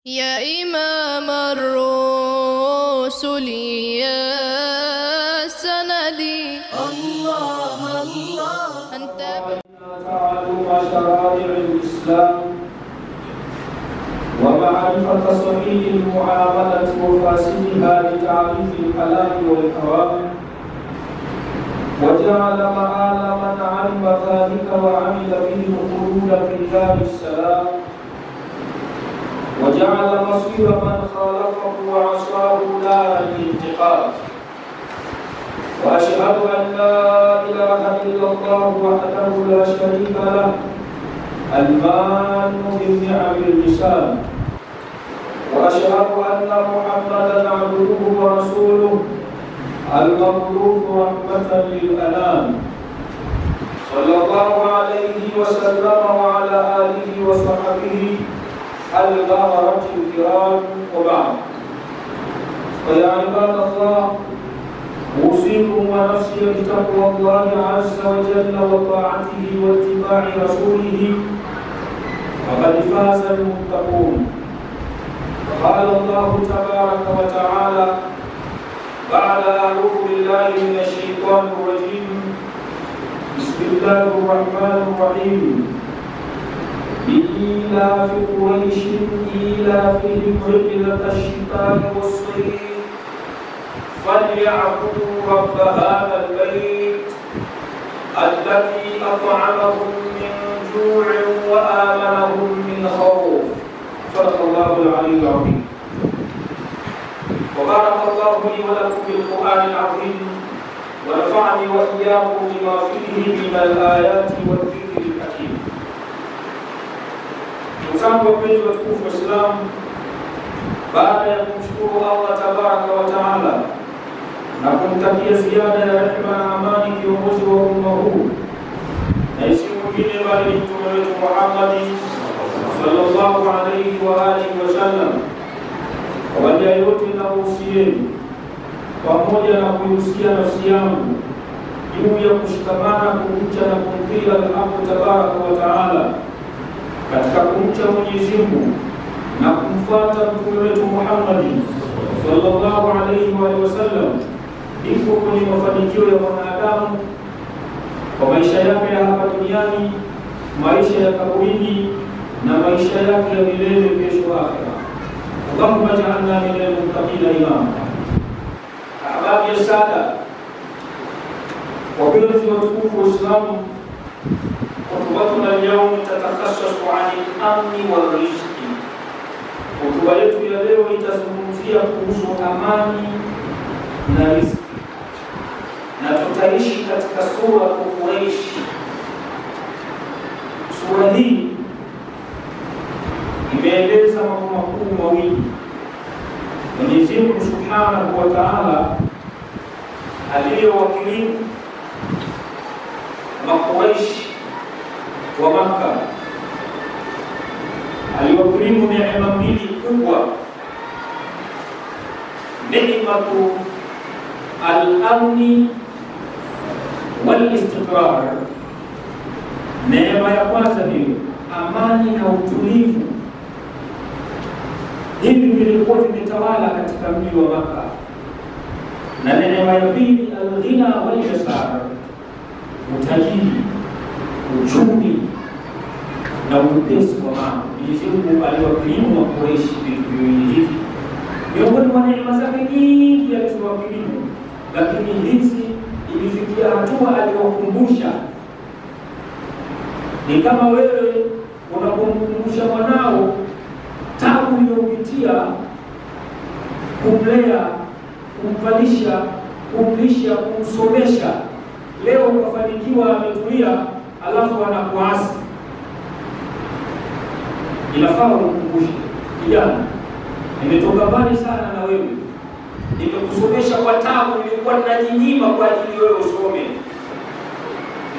يا إمام الرسل يا سندي الله الله أنت تعلم شرائع الإسلام ومعرفة صحيح المعاملة وفاسدها لتعريف الحلال والحرام، وجعل مآل من علم ذلك وعمل به الخلود في دار السلام، وجعل مصير من خالفه وعصاه دار الانتقام. وأشهد أن لا إله إلا الله وحده لا شريك له المان بالنعم اللسان، وأشهد أن محمدا عبده ورسوله المبعوث رحمة للأنام، صلى الله عليه وسلم وعلى آله وصحبه البررة الكرام، وبعد. فيا عباد الله، أوصيكم ونفسي بتقوى الله عز وجل وطاعته واتباع رسوله، فقد فاز المتقون. قال الله تبارك وتعالى بعد أعوذ بالله من الشيطان الرجيم، بسم الله الرحمن الرحيم: لإيلاف قريش إيلافهم رحلة الشتاء والصيف فليعبدوا رب هذا البيت الذي أطعمهم من جوع وآمنهم من خوف. صدق الله العلي العظيم. وبارك الله لي ولكم بالقرآن العظيم، ونفعني وإياكم بما فيه من الآيات والذكر الحكيم. Mzangu wapenzi watukufu wa Islamu, baada ya kumshukuru Allah tabaraka wa taala na kumtakia ziada ya rehema na amani kiongozi wa umma huu, na isi mwingine bali ni mtume wetu Muhammad sallallahu alayhi wa alihi wa sallam, awali ya yote na uhusieni pamoja na kuihusia nafsi yangu juu ya kushikamana kumcha na kumtii Allah tabaraka wa taala katika kumcha Mwenyezi Mungu na kumfuata mtume wetu Muhammad sallallahu alayhi wa sallam, ndipo kwenye mafanikio ya mwanadamu kwa maisha yake ya hapa duniani, maisha ya kaburini na maisha yake ya milele kesho akhera. Allahumma ja'alna minal muttaqina imama. Ahbabi ya sada, wapenzi watukufu wa Islamu, khutbatuna al-yawm tatakhassasu 'ani al-amni wal-rizqi. Hotuba yetu ya leo itazungumzia kuhusu amani na riziki, na tutaishi katika sura Quraish. Sura hii imeeleza mambo makuu mawili. Mwenyezi Mungu Subhanahu wa Ta'ala aliyowakirimu Quraish wa Makka, aliwakirimu neema mbili kubwa: neematu al-amni wal-istiqrar. Neema ya kwanza ni amani na utulivu. Hivi vilikuwa vimetawala katika mji wa Makka. Na neema ya pili al-ghina wal-yasar, utajiri, uchumi na upesi wa mambo. Mwenyezi Mungu aliwakirimu wa Quraysh vitu viwili hivi. Miongoni mwa neema zake nyingi alizowakirimu, lakini hizi ilifikia hatua aliwakumbusha. Ni kama wewe unapomkumbusha mwanao tabu uliyopitia kumlea, kumvalisha, kumlisha, kumsomesha. Leo ukafanikiwa ametulia, alafu anakuasi. Inafaa umkumbushe, kijana, nimetoka mbali sana na wewe, nimekusomesha kwa tabu, nilikuwa ninajinyima kwa ajili wewe usome,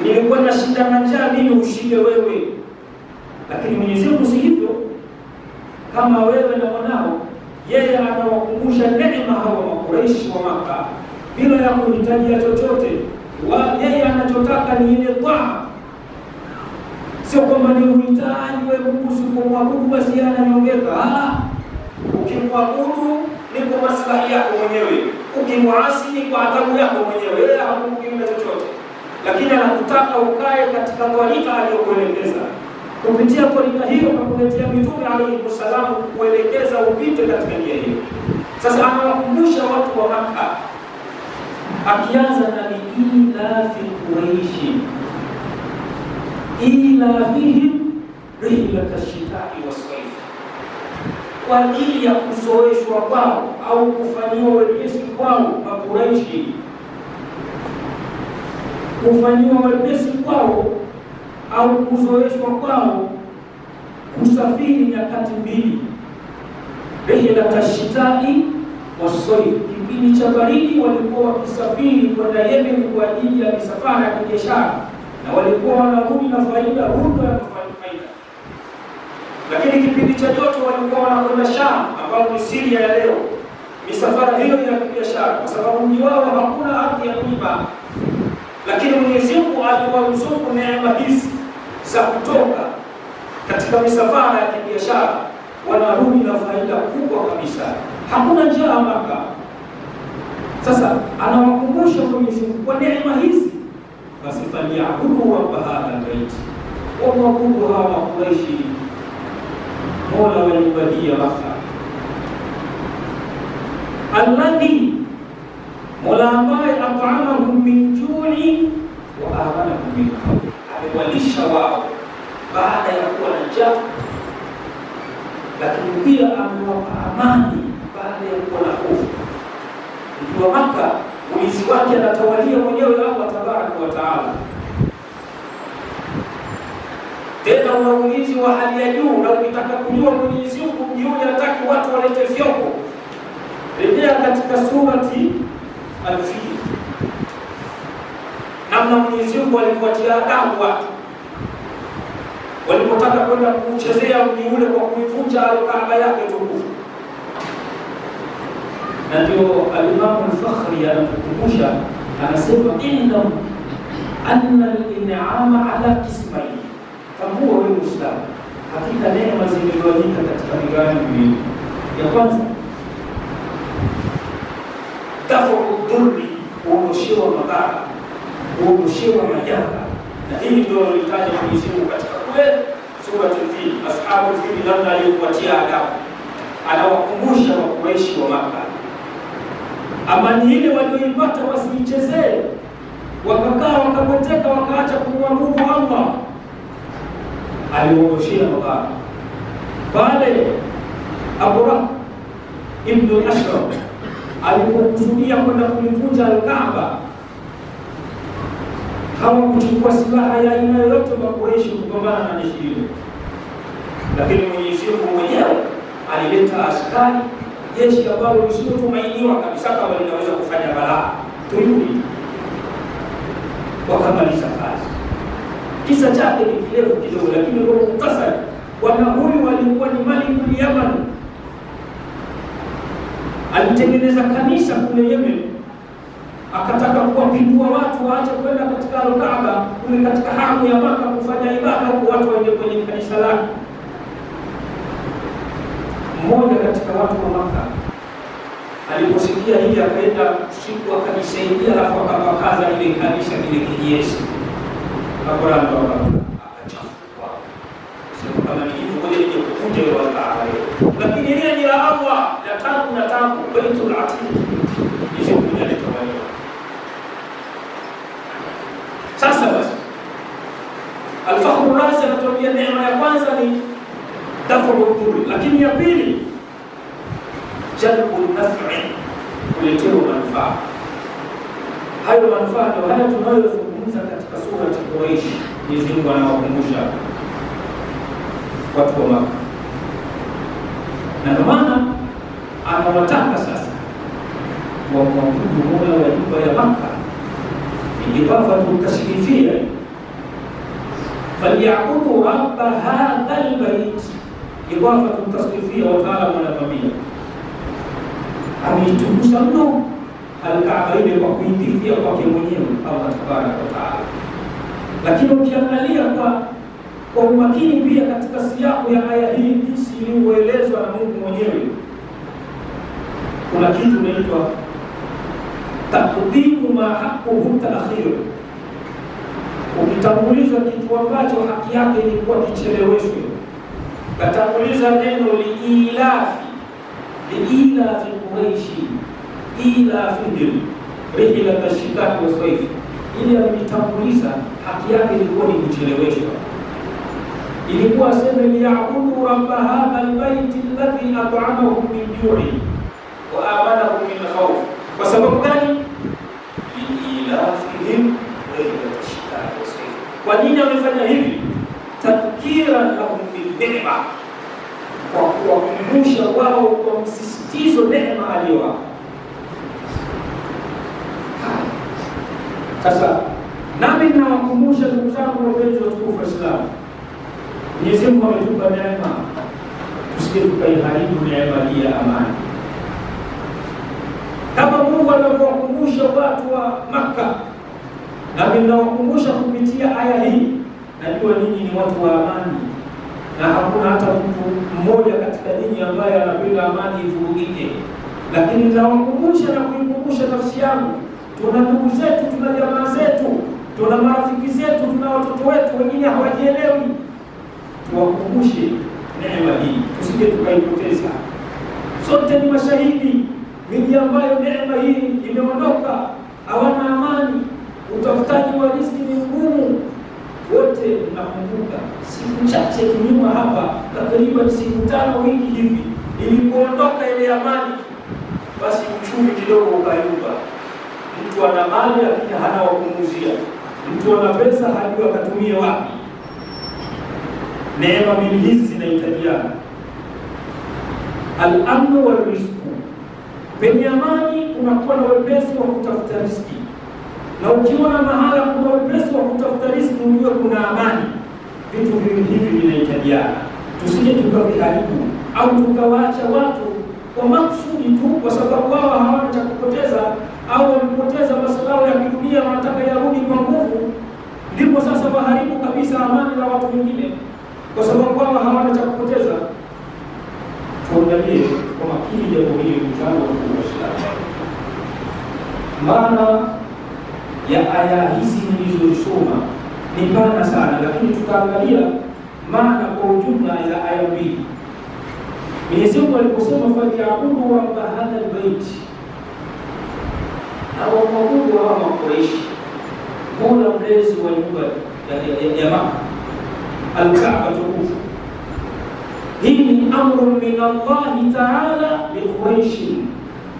nilikuwa na shida na njaa mimi ushinde wewe. Lakini Mwenyezi Mungu si hivyo. Kama wewe na mwanao, yeye anawakumbusha neema hawa Makuraishi wa Makka bila ya kuhitajia chochote. Yeye anachotaka ni ile taa. Sio kwamba ni uhitaji wewe Mungu usikomwabudu basi ananiongeza. ukimwabudu ni kwa maslahi yako mwenyewe, ukimwasi ni kwa adhabu yako mwenyewe, yeye hakukuingiza chochote. Lakini anakutaka ukae katika twarika aliyokuelekeza. Kupitia twarika hiyo kakuletea mitume alayhi wasalamu kuelekeza upite katika njia hiyo. Sasa anawakumbusha watu wa Makka, akianza na ilafi Quraishi, ilafihim rihlat ash-shita'i was-sayf, kwa ajili ya kuzoeshwa kwao au kufanyiwa wepesi kwao Makuraishi, kufanyiwa wepesi kwao au kuzoeshwa kwao kusafiri nyakati mbili, rihlat ash-shita'i was-sayf. Kipindi cha baridi walikuwa wakisafiri kwenda Yemen kwa ajili ya misafara ya biashara, na walikuwa wanarudi na faida, rundo ya faida. Lakini kipindi cha joto walikuwa wanakwenda Sham, ambao ni Syria ya leo, misafara hiyo ya biashara, kwa sababu mji wao hakuna ardhi ya kulima. Lakini Mwenyezi Mungu aliwaruzuku neema hizi za kutoka katika misafara ya biashara, wanarudi na faida kubwa kabisa, hakuna njaa Makka. Sasa anawakumbusha Mwenyezi Mungu kwa neema hizi, basi falyabudu rabb hadha albayt, waabudu hawa Quraishi, mola wa nyumba hii ya Makka, alladhi, mola ambaye at'amahum min ju'i wa amanahum min khawf, amewalisha wao baada ya kuwa na njaa, lakini pia amewapa amani baada ya kuwa na hofu. Mji wa Makka ulinzi wake anatawalia mwenyewe Allah tabaraka wa taala, tena una ulinzi wa hali ya juu. Na ukitaka kujua Mwenyezi Mungu mji ule hataki watu walete fyoko, rejea katika surati Al-Fil, namna Mwenyezi Mungu alikuwatia adabu watu walipotaka kwenda kuchezea mji ule kwa kuivunja Kaaba yake tukufu. Na ndio al-Imam al-Fakhri anakukumbusha, anasema inna anna al-in'ama ala qismayn, tambua wewe Muislamu, hakika neema zimegawanyika katika migawanyo miwili. Ya kwanza, dafu dhurri, kuondoshewa madhara, kuondoshewa majanga, na hili ndio alitaja Mwenyezi Mungu katika kule suratul Fil, ashabul fil, namna aliyokuatia adabu, anawakumbusha Wakuraishi wa Makka amani ile walioipata wasiichezee, wakakaa wakaboteka, wakaacha kumwabudu Allah. Aliwaondoshia madhara pale Aburah ibn al-Ashraf alipokusudia kwenda kulivunja al-Kaaba. Hawakuchukua silaha ya aina yoyote Makuraishi kupambana na jeshi hilo, lakini Mwenyezi Mungu mwenyewe alileta askari, jeshi ambalo lisiotumainiwa kabisa kama linaweza kufanya balaa tuyuni, wakamaliza kazi. Kisa chake ni kirefu kidogo, lakini kwa muhtasari, bwana huyu walikuwa ni Malikul Yaman, alitengeneza kanisa kule Yemen, akataka kuwapindua watu waache kwenda katika Al-Kaaba kule katika hamu ya Makka kufanya ibada, huko watu waende kwenye kanisa lake. Mmoja katika watu wa Makka aliposikia hili, akaenda usiku akajisaidia, alafu akapakaza ile kanisa kile kinyesi, akaanza akachafua, sio kama ni hivyo, ngoja nije kuvunja ile Al-Kaaba. Lakini ile ni la Allah, la tangu na tangu Baitul Atiq, hizo kunyaleta wale. Sasa basi Al-Fakhr Razi anatuambia neema ya kwanza ni dafu dhurri, lakini ya pili jalbu naf'i, kuletea manufaa. Hayo manufaa ndio haya tunayozungumza katika sura ya Quraish. Mwenyezi Mungu anawakumbusha watu wa Makka, na ndio maana anawataka sasa wamwabudu Mola wa nyumba ya Makka, idafatu tashrifia, falyabudu rabb hadha albayt, idafatu tashrifia. Wataalamu wanatuambia ameitukuza mno Al-Kaaba ile kwa kuitifia kwake mwenyewe Allah tabaraka wa taala. Lakini ukiangalia kwa umakini pia katika siyaku ya aya hii jinsi ilivyoelezwa na Mungu mwenyewe, kuna kitu inaitwa taqdimu ma haqquhu ta'khir. Ukitanguliza kitu ambacho haki yake ilikuwa kicheleweshwe, katanguliza neno liilafi Quraishi ilafihim rihlat ash-shita'i was-sayf, ili alitanguliza haki yake ilikuwa ni kucheleweshwa. Ilikuwa aseme liya'budu rabb hadha al-bayt alladhi at'amahum min ju'i wa amanahum min khawf. Kwa sababu gani? Ilafihim rihlat ash-shita'i was-sayf. Kwa nini amefanya hivi? Tadhkira lahum bil ni'ma, kwa kuwakumbusha wao kwa msisitizo neema aliyowapa. Sasa nami ninawakumbusha ndugu zangu wapenzi watukufu wa Islam, Mwenyezi Mungu ametupa neema, tusije tukaiharibu neema hii ya amani. Kama Mungu alivyowakumbusha watu wa Makka, nami ninawakumbusha kupitia aya hii. Najua ninyi ni watu wa amani, na hakuna hata mtu mmoja katika ninyi ambaye anapenda amani ivurugike, lakini ninawakumbusha na kuikumbusha nafsi yangu. Tuna ndugu zetu, tuna jamaa zetu, tuna marafiki zetu, tuna watoto wetu, wengine hawajielewi. Tuwakumbushe neema hii, tusije tukaipoteza. Sote ni mashahidi, miji ambayo neema hii imeondoka hawana amani, utafutaji wa riziki ni ngumu. Wote nakumbuka siku chache tu nyuma hapa, takriban siku 5 wiki hivi, ilipoondoka ile amani, basi uchumi kidogo ukayumba. Mtu ana mali lakini hana wakunguzia, mtu ana pesa hajui akatumie wapi. Neema mbili hizi zinahitajiana, al-amnu wal-rizqu. Penye amani unakuwa na wepesi wa kutafuta riziki, na ukiona mahala kuna wepesi wa kutafuta riziki unajua kuna amani. Vitu hivi vinahitajiana, tusije tukaviharibu au tukawaacha watu kwa maksudi tu kwa sababu wao hawana cha kupoteza au wamepoteza maslahi ya kidunia, wanataka yarudi kwa nguvu, ndipo sasa waharibu kabisa amani za watu wengine kwa sababu wao hawana cha kupoteza. Tuangalie kwa makini jambo hili mfano wa Uislamu. Maana ya aya hizi nilizosoma ni pana sana, lakini tutaangalia maana kwa ujumla ya aya mbili. Mwenyezi Mungu aliposema fa'budu rabb hadha al-bayt, na waabudu hawa Quraishi Mola mlezi wa nyumba ya Makka, al-Kaaba tukufu. Hii ni amru min Allah ta'ala li Quraish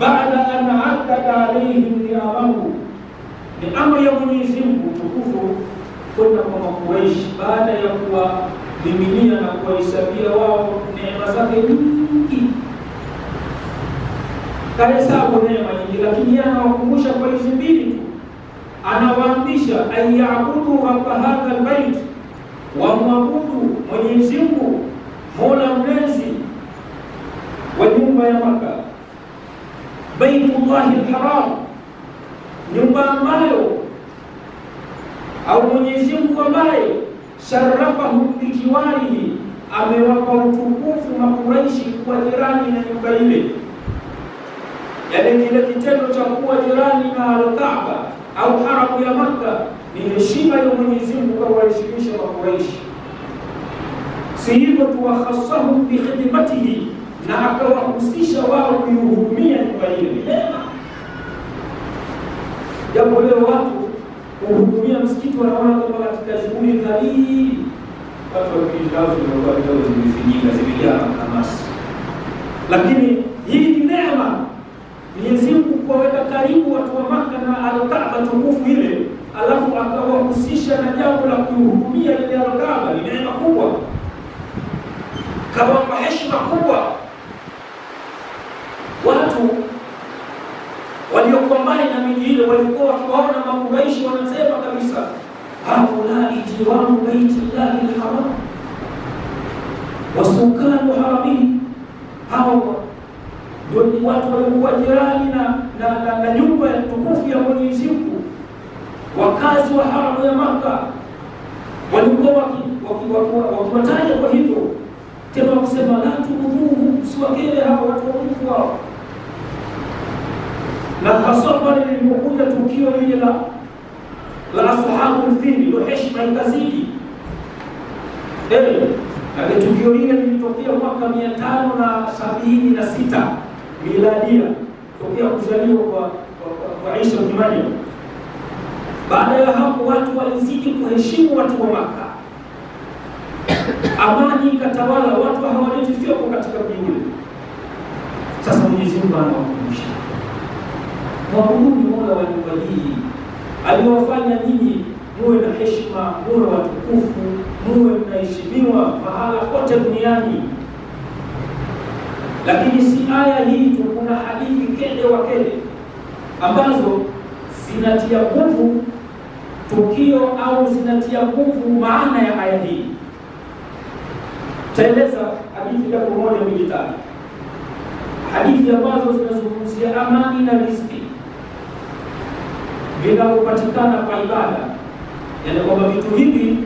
baada an addada alayhim ni'amahu, ni amri ya Mwenyezi Mungu tukufu kwenda kwa Quraish baada ya kuwamiminia na kuwahesabia wao neema zake nyingi. Kahesabu neema nyingi, lakini yeye anawakumbusha kwa hizi mbili tu. Anawaambisha ayabudu rabb hadha albayt, wa muabudu Mwenyezi Mungu Mola mlezi wa nyumba ya Makka, Baitullahi al-Haram, nyumba ambayo au Mwenyezi Mungu ambaye sharafahu bijiwarihi, amewapa utukufu Makuraishi kuwa jirani na nyumba ile. Yaani kile kitendo cha kuwa jirani na al-Kaaba au haramu ya Makka ni heshima ya Mwenyezi Mungu kwa waheshimisha Makuraishi. Si hivyo tu, wakhassahu bi khidmatihi, na akawahusisha wao kuihudumia nyumba ile. Neema. Jambo leo watu kuhudumia msikiti wanaona kama katika shughuli dhalili, watu wakijikaza kwa kidogo zimefinyika zimejaa hamasa. Lakini hii ni neema Mwenyezi Mungu kuwaweka karibu watu wa Makka na al-Kaaba tukufu ile, alafu akawahusisha na jambo la kuhudumia ile al-Kaaba. Ni neema kubwa, kawapa heshima kubwa. Watu waliokuwa mbali na miji ile walikuwa wakiwaona Makuraishi wanasema kabisa, haulai jiranu baitillahi al-haram wasukanu haramihi. Hao ndio watu walikuwa jirani na nyumba ya tukufu ya Mwenyezi Mungu, wakazi wa haramu ya Makka. Walikuwa wakiwataja kwa hivyo, tena kusema la tuudhuhu, usiwakele hao watu wa Mungu wao. Na hasa pale lilipokuja tukio lile la ashabul fil, ndio heshima ikazidi. Na tukio lile lilitokea mwaka 576 miladia, tokea kuzaliwa kwa Isa ibn Maryam. Baada ya hapo watu walizidi kuheshimu watu wa Makka. Amani ikatawala, watu hawaleti fiopo katika mji ule. Sasa Mwenyezi Mungu anawakumbusha, mwabuduni Mola wa nyumba hii aliwafanya nyinyi muwe na heshima, muwe watukufu, muwe mnaheshimiwa mahala kote duniani. Lakini si aya hii tu, kuna hadithi kede wa kede ambazo zinatia nguvu tukio au zinatia nguvu maana ya aya hii. Taeleza hadithi ya moja mbili tatu, hadithi ambazo zinazungumzia amani na riziki vinavyopatikana kwa ibada. Yaani kwamba vitu hivi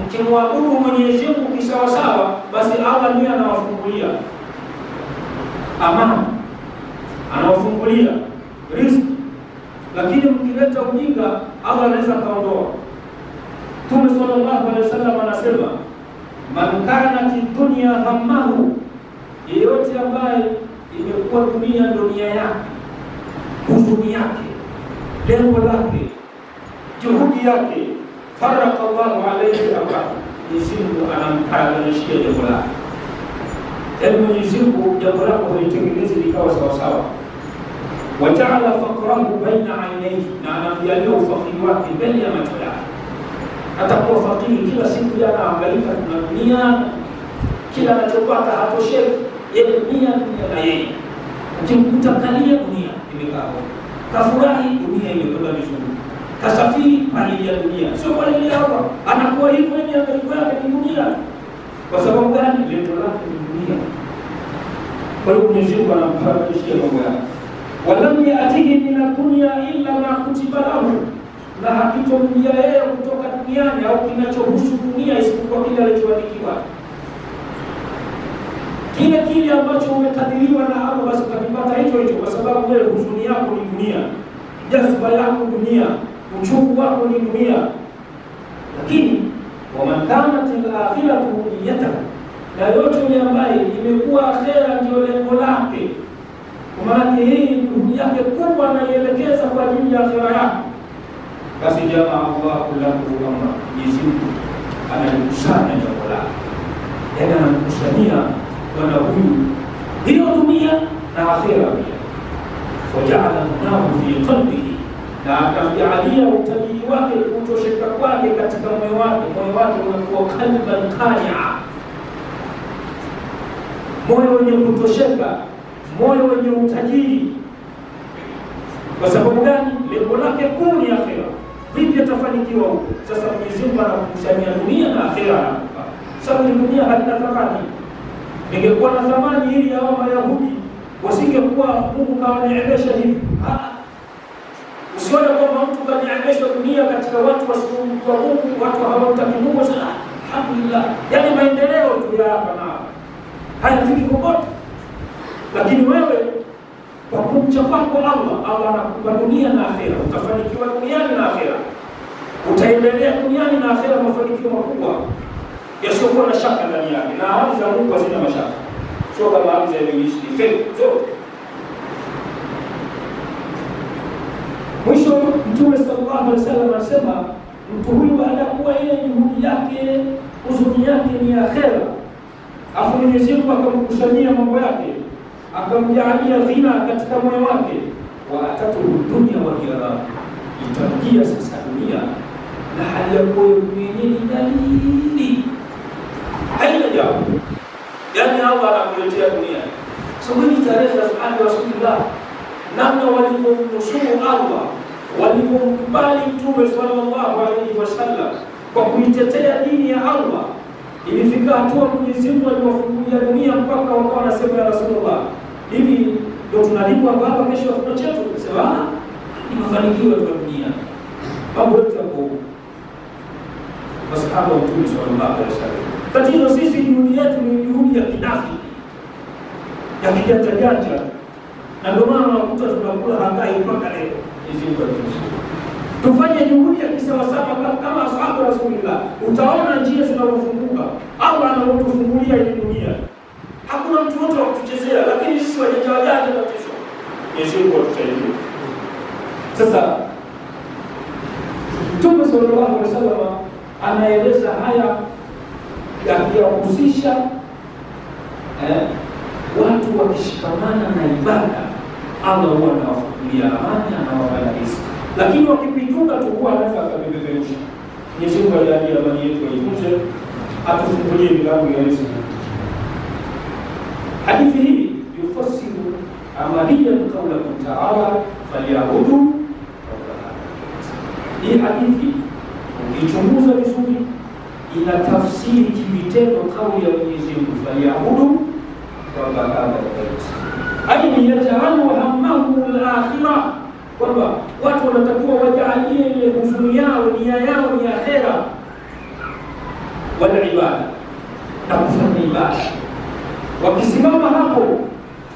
mkimwabudu Mwenyezi Mungu kisawasawa, basi Allah ndiye anawafungulia amani, anawafungulia riziki. Lakini mkileta ujinga, Allah anaweza kaondoa. Mtume sallallahu alaihi wasallam anasema, man kana fi dunya hammahu, yeyote ambaye imekuwa dunia ndio nia yake, huzuni yake, lengo lake, juhudi yake, faraka Allahu alayhi amra, Mwenyezi Mungu anamkaribishia jambo lake. Mwenyezi Mungu jambo lako halitengenezi likawa sawa sawa. Waja'ala faqrahu baina aynayhi, na anamjalia ufakiri wake mbele ya macho yake. Atakuwa fakiri kila siku, anaangalia na dunia, kila anachopata hatosheki, yeye dunia na yeye. Ukimkuta kalia, dunia imekaa, kafurahi, dunia imekwenda vizuri, kasafiri pale ya dunia, sio pale hapa. Anakuwa hivyo, yeye anakuwa ni dunia. Kwa sababu gani? Lengo lake ni dunia. Kwa hiyo Mwenyezi Mungu anamkaribishia mambo yake. Walam yatihi min ad-dunya illa ma kutiba lahu, na hakitomjia yeye kutoka duniani au kinachohusu dunia isipokuwa kile alichoandikiwa. Kile ambacho umekadiriwa na Allah, basi utakipata hicho hicho, kwa sababu wewe huzuni yako ni dunia, jazba yako dunia, uchungu wako ni dunia. Lakini waman kanat al-akhiratu niyatahu, na yote yule ambaye imekuwa akhera ndio lengo lake, kwa maana hii juhudi yake kubwa anaielekeza kwa ajili ya akhera yake, basi jamaa Allahu lahu amra, Mwenyezi Mungu analikusanya jambo lake. Yaani anamkusanyia bwana huyu hiyo dunia na akhera pia. Waja'ala nahu fi qalbihi, na akamjaalia utajiri wake, kutosheka kwake katika moyo wake. Moyo wake unakuwa qalban qani'a, moyo wenye kutosheka, moyo wenye utajiri. Kwa sababu gani? Lengo lake kuu ni akhera. Vipi atafanikiwa huko? Sasa Mwenyezi Mungu anakukusanyia dunia na akhera anakupa. Sababu dunia haina thamani. Ingekuwa na thamani hili ya Wayahudi wasingekuwa Mungu kawaneemesha hivi. Usione kwamba mtu kaneemesha dunia katika watu wasiomjua Mungu, watu hawamtaki Mungu, sana alhamdulillah, yaani maendeleo tu ya hapa na hayafiki popote. Lakini wewe kwa kumcha kwako Allah anakupa dunia na akhera, utafanikiwa duniani na akhera, utaendelea duniani na akhera, mafanikio makubwa yasiokuwa na shaka ndani yake. Na ahadi za Mungu hazina mashaka, sio kama ahadi za Ibilisi, ni fake zote. Mwisho Mtume sallallahu alaihi wasallam anasema, mtu huyu baada ya kuwa yeye juhudi yake, huzuni yake ni akhera, afu Mwenyezi Mungu akamkusanyia mambo yake, akamjaalia ghina katika moyo wake, wa atatuhu dunya wa hiya, itamjia sasa dunia na hali ya kuwa yenyewe dalili haina jambo. Yaani Allah anakuletea dunia. So hii tarehe za sahabi wa Rasulullah, namna walipomnusuru Allah, walipomkubali Mtume sallallahu alaihi wasallam kwa kuitetea dini ya Allah, ilifika hatua Mwenyezi Mungu aliwafungulia dunia mpaka wakawa wanasema, ya Rasulullah, hivi ndio tunalipwa hapa, kesho hatuna chetu? Sema ni mafanikio ya dunia, mambo yote yako masahaba wa Mtume sallallahu alaihi wasallam. Tatizo sisi juhudi yetu ni juhudi ya kinafiki, ya kijanja, Na ndio maana unakuta tunakula hangai mpaka leo. Mwenyezi Mungu atusaidie. Tufanye juhudi ya kisawasawa kama ashabu Rasulullah. Utaona njia zinazofunguka. Allah anatufungulia hii dunia. Hakuna mtu wote wa kutuchezea, lakini sisi wajanja na kesho. Mwenyezi Mungu atusaidie. Sasa Mtume sallallahu alaihi wasallam anaeleza haya yakihusisha watu wakishikamana na ibada, Allah huwa anawafungulia amani, anawapa riziki. Lakini wakipituka tu huwa anaweza akabebeusha. Mwenyezi Mungu ajalie amani yetu itunze, atufungulie milango ya riziki. Hadithi hii yufasiru amaliyat qawlahu ta'ala falyabudu. Hii hadithi ukichunguza vizuri inatafsiri kivitendo kauli ya Mwenyezi Mungu falyabudu wa hadha albayt. Ai yajalu hammahu al-akhirah, kwamba watu wanatakiwa wajalie ile huzuni yao, nia yao ni akhera, wala ibada na kufanya ibada. Wakisimama hapo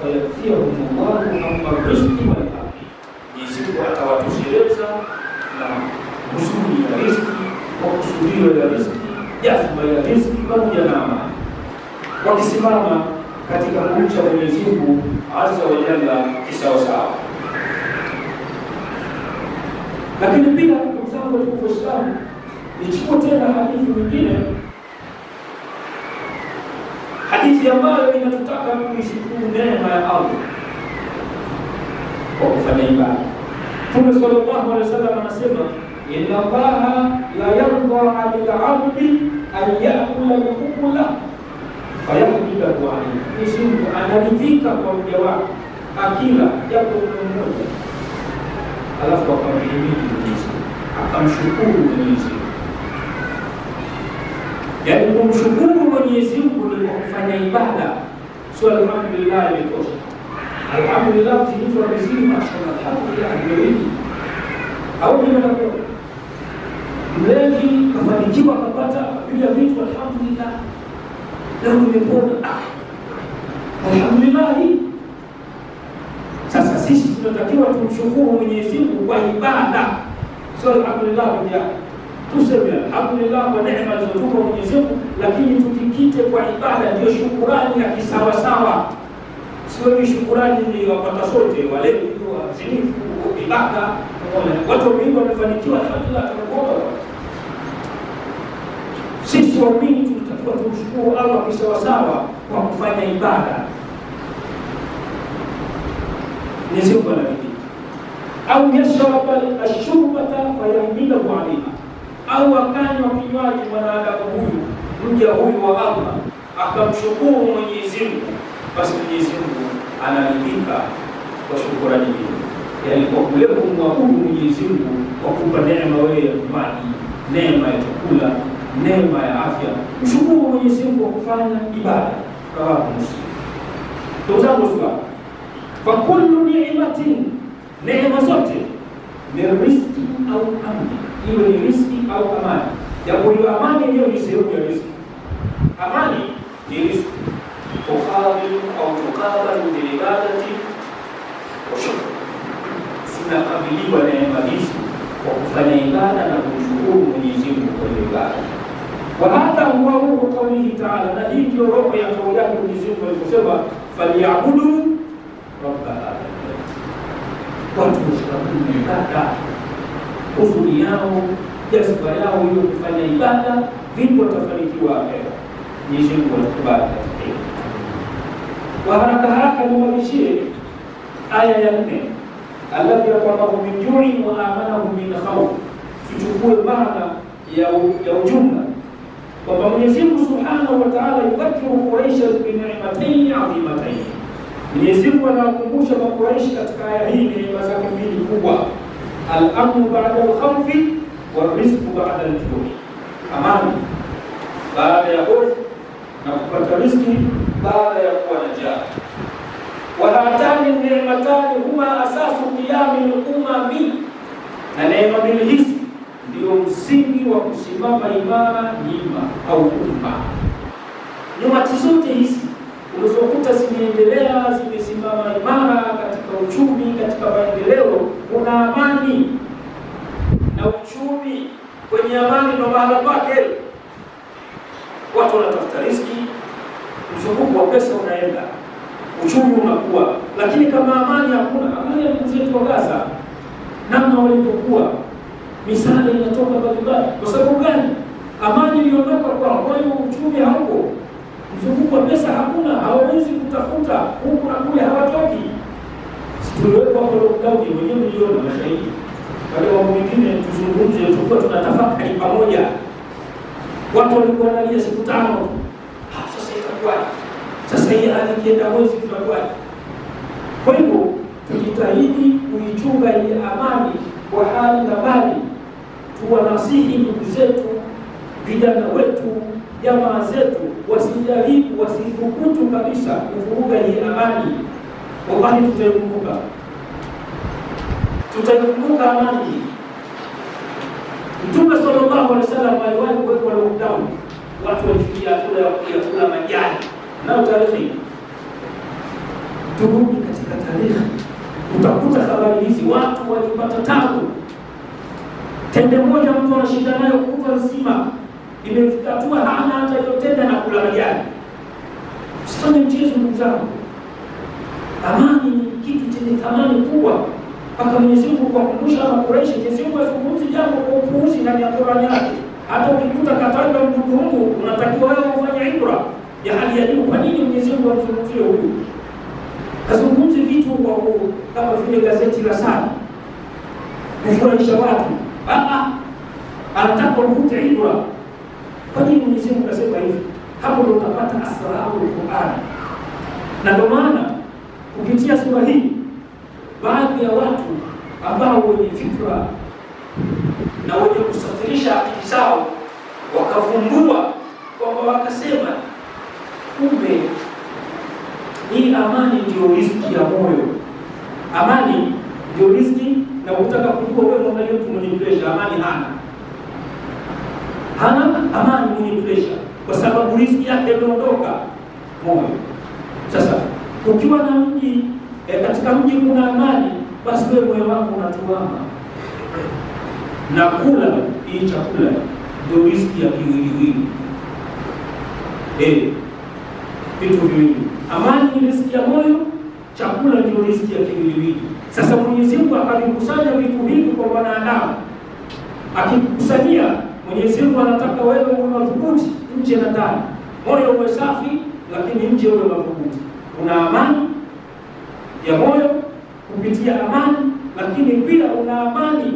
fayafiyahum Allahu amma rizqi wal aqi, Mwenyezi Mungu atawatosheleza na huzuni ya riziki, makusudio ya riziki, jazba ya riziki pamoja na amani. Wakisimama katika kumcha Mwenyezi Mungu azza wa jalla kisawasawa. Lakini pia ndugu zangu wa Uislamu, nichukue tena hadithi nyingine, hadithi ambayo inatutaka kuishukuru neema ya Allah kwa kufanya ibada. Mtume sallallahu alaihi wasallam anasema, inna Allaha la yarda 'ala al-'abdi an ya'kula al-ukula fayahmidahu 'alayhi. Mwenyezi Mungu anaridhika kwa mja wake akila japo mmoja, alafu akamhimidi Mwenyezi Mungu, akamshukuru Mwenyezi Mungu. Yaani kumshukuru Mwenyezi Mungu ni kufanya ibada. Sio alhamdulillah imetosha. Alhamdulillah zilizo riziki mashallah, alhamdulillah ndio. Au ni mnakuwa mlevi kafanikiwa kupata bila vitu, alhamdulillah. Leo nimepona. Alhamdulillah. Sasa sisi tunatakiwa tumshukuru Mwenyezi Mungu kwa ibada. Sio alhamdulillah pia. Tuseme alhamdulillah kwa neema alizotupa Mwenyezi Mungu, lakini tukikite kwa ibada ndio shukrani ya kisawasawa. Sio ni shukrani ni wapata sote wale ndio wazinifu ibada. Watu wengi wamefanikiwa alhamdulillah, tunakuomba. Sisi waumini tunatakiwa tumshukuru Allah kisawasawa kwa kufanya ibada. Mwenyezi Mungu anaridhika. Au yashraba ash-shurbata fayahmidahu 'alayha, au akanywa kinywaji mwanadamu huyu, mja huyu wa Allah, akamshukuru Mwenyezi Mungu, basi Mwenyezi Mungu anaridhika kwa shukrani hiyo. Yaani kwa kule kumwabudu Mwenyezi Mungu kwa kupa neema wewe ya maji, neema ya chakula, neema ya afya, mshukuru Mwenyezi Mungu kwa kufanya ibada. Kwa Muslim ndugu zangu, fa kullu ni'matin, neema zote ni riziki au amani, iwe ni riziki au amani. Japo hiyo amani hiyo ni sehemu ya riziki. Amani ni riziki, tuqabilu au tuqabalu bil ibadati wa shukr. Zinakabiliwa neema hizi kwa kufanya ibada na kumshukuru Mwenyezi Mungu kwa ibada. Wa hadha huwa ruhu qawlihi ta'ala, na hii ndio roho ya kauli yake Mwenyezi Mungu aliposema falyabudu rabb hadha albayt. Watu washikamane na ibada, huzuni yao, jazba yao hiyo kufanya ibada, vipi watafanikiwa akhera. Mwenyezi Mungu atubariki katika hilo. Wa haraka nimalizie aya ya 4, alladhi yaqamu min ju'in wa amanahu min khawf. Tuchukue maana ya ujumla kwamba Mwenyezi Mungu Subhanahu wa Ta'ala yudhakiru Quraysh bi ni'matayn 'azimatayn. Mwenyezi Mungu anawakumbusha Quraysh katika aya hii neema zake mbili kubwa, al-amnu ba'da al-khawfi wa rizqu ba'da al-ju'i. Amani baada ya hofu na kupata riziki baada ya kuwa na njaa. Wa hatani ni'matani huma asasu qiyamil umami, na neema mbili hizi ndio msingi wa kusimama imara nyima au umma. Nyumati zote hizi unazokuta zimeendelea zimesimama imara katika kuna amani na uchumi. Kwenye amani ndo mahala pake. Watu wanatafuta riziki, mzunguko wa pesa unaenda, uchumi unakuwa. Lakini kama amani hakuna, amani ya mzetu wa Gaza namna walipokuwa, misaada inatoka mbalimbali. Kwa sababu gani? Amani iliondoka kwa hiyo uchumi hauko, mzunguko wa pesa hakuna, hawawezi kutafuta huku na kule, hawatoki. Situliwekwa hapo lockdown, mwenyewe milioni mashahidi. Wale mambo mengine tuzungumze, tulikuwa tunatafakari pamoja. Watu walikuwa wanalia siku 5. Sasa itakuwaje? Sasa hii hali ikienda mwezi tutakuwaje? Kwa hivyo tujitahidi kuichunga ile amani kwa hali na mali. Tuwanasihi ndugu zetu, vijana wetu, jamaa zetu, wasijaribu, wasithubutu kabisa kuvuruga hii amani. Wallahi tutaikumbuka amani. Mtume sallallahu alaihi wasallam aliwahi kuwekwa lockdown, watu walifikia kula majani. Nao tarehe turudi katika tarehe, utakuta habari hizi, watu walipata tabu. Tende moja mtu anashinda nayo kutwa nzima, imefikatua hana hata hiyo tende na kula majani. Usifanye mchezo ndugu zangu. Amani ni kitu chenye thamani kubwa. Mpaka Mwenyezi Mungu kuwakumbusha Makuraishi, Mwenyezi Mungu azungumzi jambo kwa upuuzi ndani ya Qur'ani yake. Hata ukikuta katanga mdudu huu, unatakiwa wewe ufanye ibra ya hali ya juu. Kwa nini Mwenyezi Mungu amzungumzie huyu? Azungumzi vitu kwa kama vile gazeti la Sani kufurahisha watu. Anataka uvute ibra. Kwa nini Mwenyezi Mungu kasema hivi? Hapo ndio utapata asraru Qur'an. Na ndio maana kupitia sura hii baadhi ya watu ambao wenye fikra na wenye kusafirisha akili zao wakavumbua kwamba wakasema, kumbe hii amani ndio riziki ya moyo. Amani ndio riziki, na utaka kujua wewe mwangalie mtu mwenye pressure, amani hana amani mwenye pressure, kwa sababu riziki yake imeondoka moyo. Sasa ukiwa na mji katika mji kuna amani, basi wewe moyo wako unatuama. Na kula hii chakula ndio riziki ya kiwiliwili. Vitu viwili. Amani ni riziki ya moyo, chakula ndio riziki ya kiwiliwili. Sasa Mwenyezi Mungu akavikusanya vitu hivi kwa wanadamu. Akikusanyia, Mwenyezi Mungu anataka wewe uwe madhubuti nje na ndani. Moyo uwe safi, lakini nje uwe madhubuti. Una amani ya moyo kupitia amani, lakini pia una amani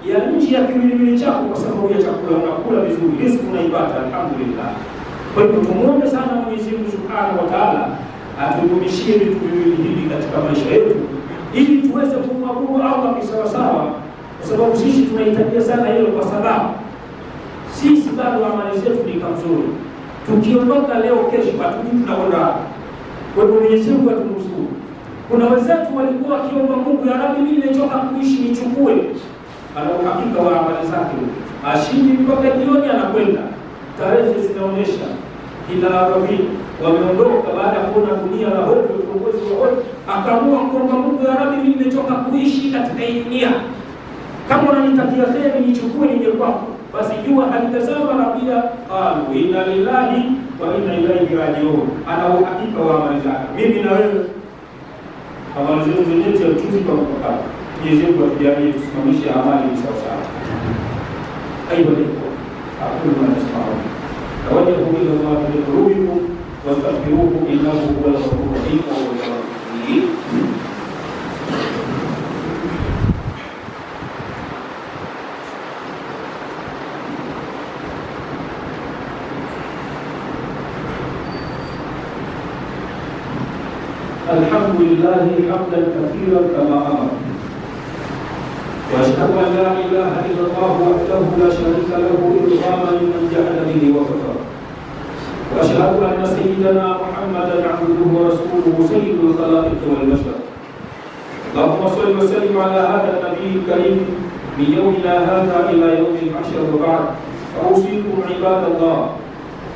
ya nje ya kiwiliwili chako kwa sababu ya chakula. Unakula vizuri, riziki unaipata, alhamdulillah. Kwa hivyo tumuombe sana Mwenyezi Mungu Subhanahu wa Ta'ala atudumishie vitu viwili hivi katika maisha yetu, ili tuweze kumwabudu Allah kisawasawa, kwa sababu sisi tunahitaji sana hilo, kwa sababu sisi bado amali zetu ni kamzuri. Tukiondoka leo, kesho hatujui tunakwenda. Kwa hivyo Mwenyezi Mungu atunusuru. Kuna wenzetu walikuwa wakiomba Mungu, ya Rabbi, mimi nimechoka kuishi, nichukue. Ana uhakika wa amali zake, ashindi mpaka jioni anakwenda. Tarehe zinaonyesha kila Arabi wameondoka baada ya kuona dunia la hofu, viongozi wa hofu, akaamua kuomba Mungu, ya Rabbi, mimi nimechoka kuishi katika hii dunia. Kama unanitakia kheri, nichukue nije kwako. Basi jua halitazama na pia qalu inna lillahi wa inna ilaihi rajiun. Ana uhakika wa amali zake. Mimi na wewe amali zetu zenyewe tuchuzi kwa mpaka. Mwenyezi Mungu atujalie tusimamishe amali sawa sawa. Aiyo ndipo aqulu ma tasma'un. Tawajjahu ila Allah bi qulubikum wastaghfiruhu innahu huwal ghafurur rahim wa huwal ghafurur rahim. الحمد لله حمدا كثيرا كما امر، واشهد ان لا اله الا الله وحده لا شريك له ارغاما لمن جحد به وكفر، واشهد ان سيدنا محمدا عبده ورسوله سيد الخلائق والبشر. اللهم صل وسلم على هذا النبي الكريم من يومنا هذا الى يوم المحشر، وبعد فاوصيكم عباد الله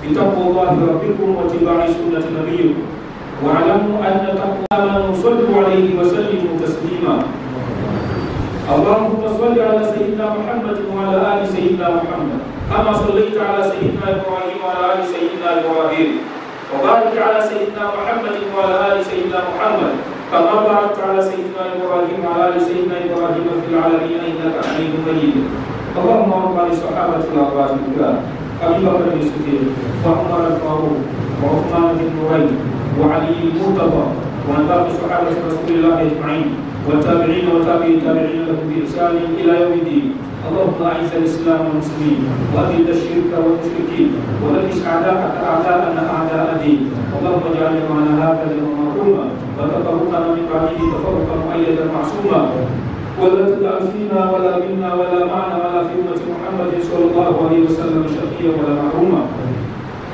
بتقوى الله ربكم واتباع سنه نبيكم، واعلموا ان تقوى من صلوا عليه وسلموا تسليما. اللهم صل على سيدنا محمد وعلى آل سيدنا محمد كما صليت على سيدنا إبراهيم وعلى آل سيدنا إبراهيم، وبارك على سيدنا محمد وعلى آل سيدنا محمد كما باركت على سيدنا إبراهيم وعلى آل سيدنا إبراهيم في العالمين إنك حميد مجيد. اللهم ارض عن الصحابة الأبرار الكرام أبي بكر الصديق وعمر الفاروق وعثمان بن نورين وعلي المرتضى وعن باقي صحابة رسول الله أجمعين والتابعين وتابعي التابعين لهم بإحسان إلى يوم الدين. اللهم أعز الإسلام والمسلمين وأذل الشرك والمشركين ودمر أعداءك أعداءنا أعداء الدين. اللهم اجعل معنا هذا مرحوما وتفرقنا من بعده تفرقا مؤيدا معصوما، ولا تدع فينا ولا منا ولا معنا ولا في أمة محمد صلى الله عليه وسلم شقيا ولا محروما.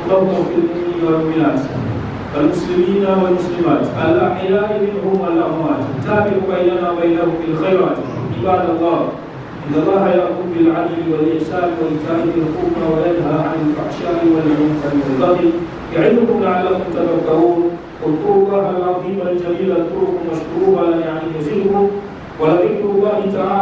اللهم اغفر للمؤمنين والمؤمنات المسلمين والمسلمات الأحياء منهم والأموات، تابع بيننا وبينهم بالخيرات. عباد الله، إن الله يأمر بالعدل والإحسان وإيتاء ذي القربى وينهى عن الفحشاء والمنكر والبغي يعظكم لعلكم تذكرون. اذكروا الله العظيم الجليل اذكركم واشكروه على نعمه يزدكم، ولذكر الله تعالى